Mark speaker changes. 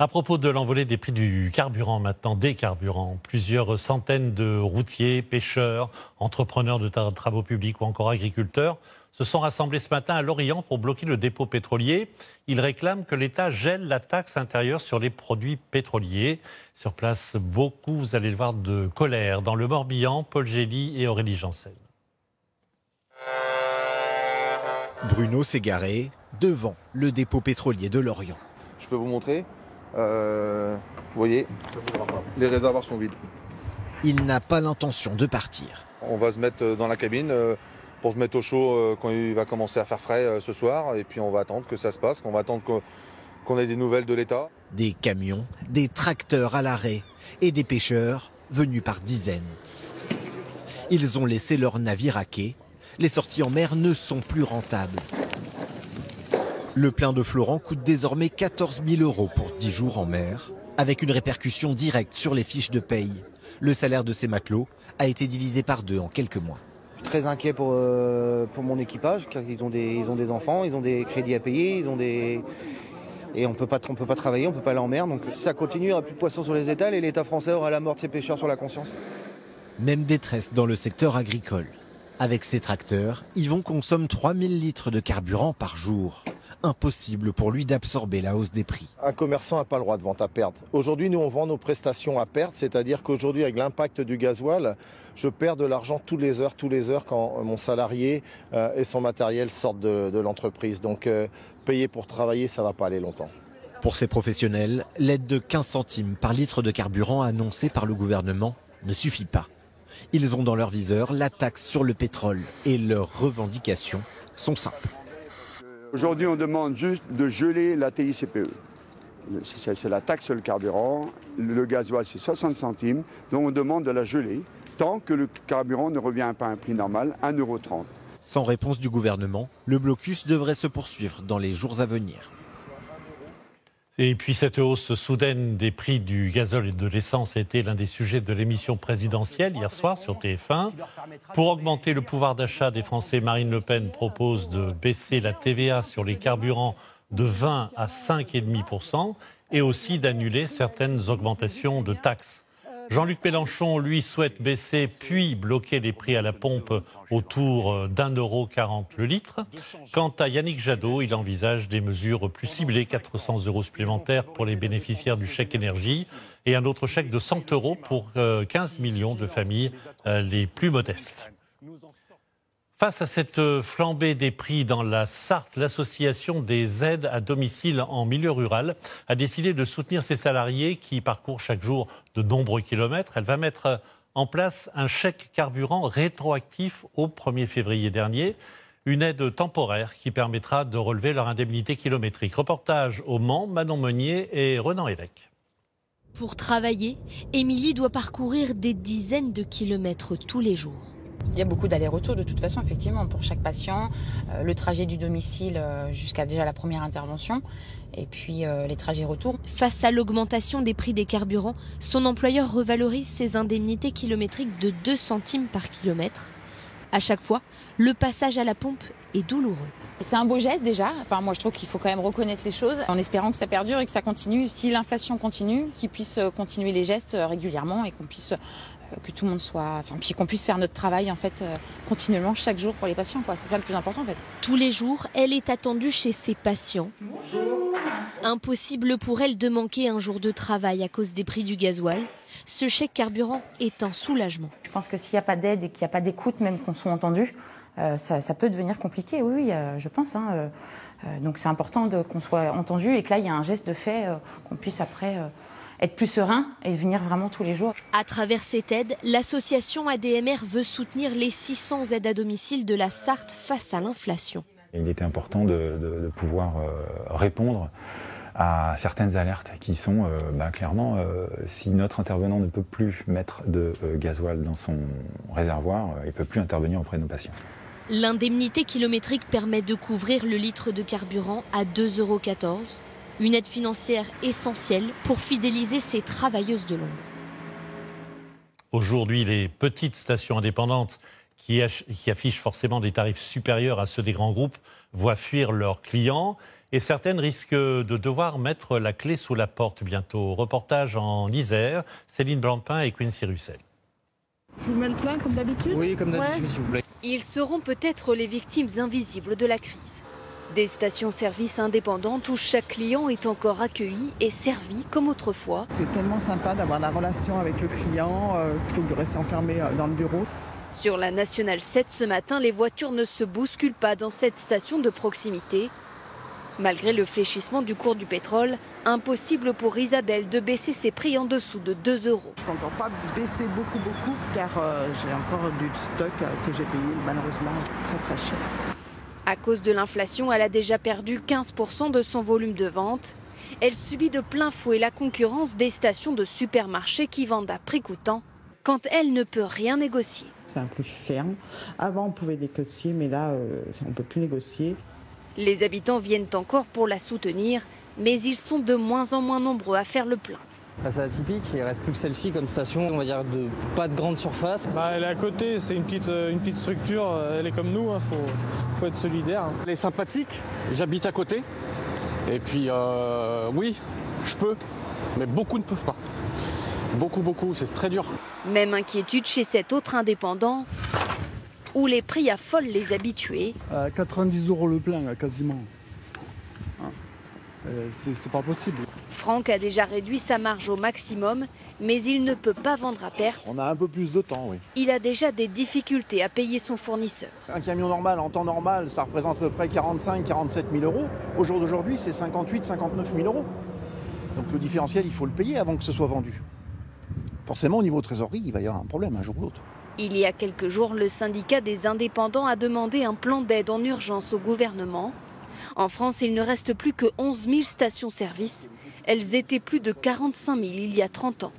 Speaker 1: À propos de l'envolée des prix du carburant maintenant, des carburants, plusieurs centaines de routiers, pêcheurs, entrepreneurs de travaux publics ou encore agriculteurs se sont rassemblés ce matin à Lorient pour bloquer le dépôt pétrolier. Ils réclament que l'État gèle la taxe intérieure sur les produits pétroliers. Sur place, beaucoup, vous allez le voir, de colère. Dans le Morbihan, Paul Gély et Aurélie Janssen.
Speaker 2: Bruno s'est garé devant le dépôt pétrolier de Lorient.
Speaker 3: Je peux vous montrer. Vous voyez, les réservoirs sont vides.
Speaker 2: Il n'a pas l'intention de partir.
Speaker 3: On va se mettre dans la cabine pour se mettre au chaud quand il va commencer à faire frais ce soir. Et puis on va attendre que ça se passe, qu'on va attendre qu'on ait des nouvelles de l'État.
Speaker 2: Des camions, des tracteurs à l'arrêt et des pêcheurs venus par dizaines. Ils ont laissé leur navire à quai. Les sorties en mer ne sont plus rentables. Le plein de Florent coûte désormais 14 000 € pour 10 jours en mer, avec une répercussion directe sur les fiches de paye. Le salaire de ces matelots a été divisé par 2 en quelques mois.
Speaker 4: Je suis très inquiet pour mon équipage, car ils ont des enfants, ils ont des crédits à payer, et on peut pas travailler, on peut pas aller en mer. Donc si ça continue, il n'y aura plus de poissons sur les étals et l'État français aura la mort de ses pêcheurs sur la conscience.
Speaker 2: Même détresse dans le secteur agricole. Avec ces tracteurs, Yvon consomme 3000 litres de carburant par jour. Impossible pour lui d'absorber la hausse des prix.
Speaker 5: Un commerçant n'a pas le droit de vente à perte. Aujourd'hui, nous, on vend nos prestations à perte, c'est-à-dire qu'aujourd'hui, avec l'impact du gasoil, je perds de l'argent tous les heures quand mon salarié et son matériel sortent de l'entreprise. Donc, payer pour travailler, ça ne va pas aller longtemps.
Speaker 2: Pour ces professionnels, l'aide de 15 centimes par litre de carburant annoncée par le gouvernement ne suffit pas. Ils ont dans leur viseur la taxe sur le pétrole et leurs revendications sont simples.
Speaker 6: Aujourd'hui, on demande juste de geler la TICPE. C'est la taxe sur le carburant. Le gasoil, c'est 60 centimes. Donc on demande de la geler tant que le carburant ne revient pas à un prix normal, 1,30 €.
Speaker 2: Sans réponse du gouvernement, le blocus devrait se poursuivre dans les jours à venir.
Speaker 1: Et puis cette hausse soudaine des prix du gazole et de l'essence a été l'un des sujets de l'émission présidentielle hier soir sur TF1. Pour augmenter le pouvoir d'achat des Français, Marine Le Pen propose de baisser la TVA sur les carburants de 20 à 5,5% et aussi d'annuler certaines augmentations de taxes. Jean-Luc Mélenchon, lui, souhaite baisser puis bloquer les prix à la pompe autour d'1,40 € le litre. Quant à Yannick Jadot, il envisage des mesures plus ciblées, 400 € supplémentaires pour les bénéficiaires du chèque énergie et un autre chèque de 100 € pour 15 millions de familles les plus modestes. Face à cette flambée des prix dans la Sarthe, l'association des aides à domicile en milieu rural a décidé de soutenir ses salariés qui parcourent chaque jour de nombreux kilomètres. Elle va mettre en place un chèque carburant rétroactif au 1er février dernier, une aide temporaire qui permettra de relever leur indemnité kilométrique. Reportage au Mans, Manon Meunier et Renan Évêque.
Speaker 7: Pour travailler, Émilie doit parcourir des dizaines de kilomètres tous les jours.
Speaker 8: Il y a beaucoup d'allers-retours de toute façon, effectivement, pour chaque patient. Le trajet du domicile jusqu'à déjà la première intervention et puis les trajets retour.
Speaker 7: Face à l'augmentation des prix des carburants, son employeur revalorise ses indemnités kilométriques de 2 centimes par kilomètre. À chaque fois, le passage à la pompe est douloureux.
Speaker 8: C'est un beau geste déjà. Enfin, moi, je trouve qu'il faut quand même reconnaître les choses en espérant que ça perdure et que ça continue. Si l'inflation continue, qu'ils puissent continuer les gestes régulièrement et qu'on puisse que tout le monde soit, puis qu'on puisse faire notre travail en fait continuellement chaque jour pour les patients, quoi. C'est ça le plus important en fait.
Speaker 7: Tous les jours, elle est attendue chez ses patients. Bonjour. Impossible pour elle de manquer un jour de travail à cause des prix du gasoil. Ce chèque carburant est un soulagement.
Speaker 8: Je pense que s'il n'y a pas d'aide et qu'il n'y a pas d'écoute, même qu'on soit entendu, ça peut devenir compliqué, oui, je pense. Donc c'est important qu'on soit entendu et que là, il y a un geste de fait, qu'on puisse après être plus serein et venir vraiment tous les jours.
Speaker 7: À travers cette aide, l'association ADMR veut soutenir les 600 aides à domicile de la Sarthe face à l'inflation.
Speaker 9: Il était important de pouvoir répondre à certaines alertes qui sont clairement, si notre intervenant ne peut plus mettre de gasoil dans son réservoir, il ne peut plus intervenir auprès de nos patients.
Speaker 7: L'indemnité kilométrique permet de couvrir le litre de carburant à 2,14 €. Une aide financière essentielle pour fidéliser ces travailleuses de l'ombre.
Speaker 1: Aujourd'hui, les petites stations indépendantes qui affichent forcément des tarifs supérieurs à ceux des grands groupes voient fuir leurs clients. et certaines risquent de devoir mettre la clé sous la porte bientôt. Reportage en Isère, Céline Blancpain et Quincy Russell.
Speaker 10: Je vous mets le plein comme d'habitude ?
Speaker 11: Oui, comme d'habitude, s'il vous plaît.
Speaker 12: Ils seront peut-être les victimes invisibles de la crise. Des stations-service indépendantes où chaque client est encore accueilli et servi comme autrefois.
Speaker 10: C'est tellement sympa d'avoir la relation avec le client plutôt que de rester enfermé dans le bureau.
Speaker 12: Sur la Nationale 7 ce matin, les voitures ne se bousculent pas dans cette station de proximité. Malgré le fléchissement du cours du pétrole, impossible pour Isabelle de baisser ses prix en dessous de 2 €.
Speaker 10: Je ne peux encore pas baisser beaucoup car j'ai encore du stock que j'ai payé malheureusement très cher.
Speaker 12: À cause de l'inflation, elle a déjà perdu 15% de son volume de vente. Elle subit de plein fouet la concurrence des stations de supermarchés qui vendent à prix coûtant quand elle ne peut rien négocier.
Speaker 10: C'est un prix ferme. Avant on pouvait négocier mais là on ne peut plus négocier.
Speaker 12: Les habitants viennent encore pour la soutenir, mais ils sont de moins en moins nombreux à faire le plein.
Speaker 11: C'est atypique, il ne reste plus que celle-ci comme station, on va dire pas de grande surface.
Speaker 13: Elle est à côté, c'est une petite structure, elle est comme nous, faut être solidaire.
Speaker 14: Elle est sympathique, j'habite à côté, et puis oui, je peux, mais beaucoup ne peuvent pas. Beaucoup, c'est très dur.
Speaker 12: Même inquiétude chez cet autre indépendant, où les prix affolent les habitués.
Speaker 15: 90 € le plein, quasiment. C'est pas possible.
Speaker 12: Franck a déjà réduit sa marge au maximum, mais il ne peut pas vendre à perte.
Speaker 16: On a un peu plus de temps, oui.
Speaker 12: Il a déjà des difficultés à payer son fournisseur.
Speaker 17: Un camion normal, en temps normal, ça représente à peu près 45-47 000 €. Au jour d'aujourd'hui, c'est 58-59 000 €. Donc le différentiel, il faut le payer avant que ce soit vendu. Forcément, au niveau trésorerie, il va y avoir un problème un jour ou l'autre.
Speaker 12: Il y a quelques jours, le syndicat des indépendants a demandé un plan d'aide en urgence au gouvernement. En France, il ne reste plus que 11 000 stations-service. Elles étaient plus de 45 000 il y a 30 ans.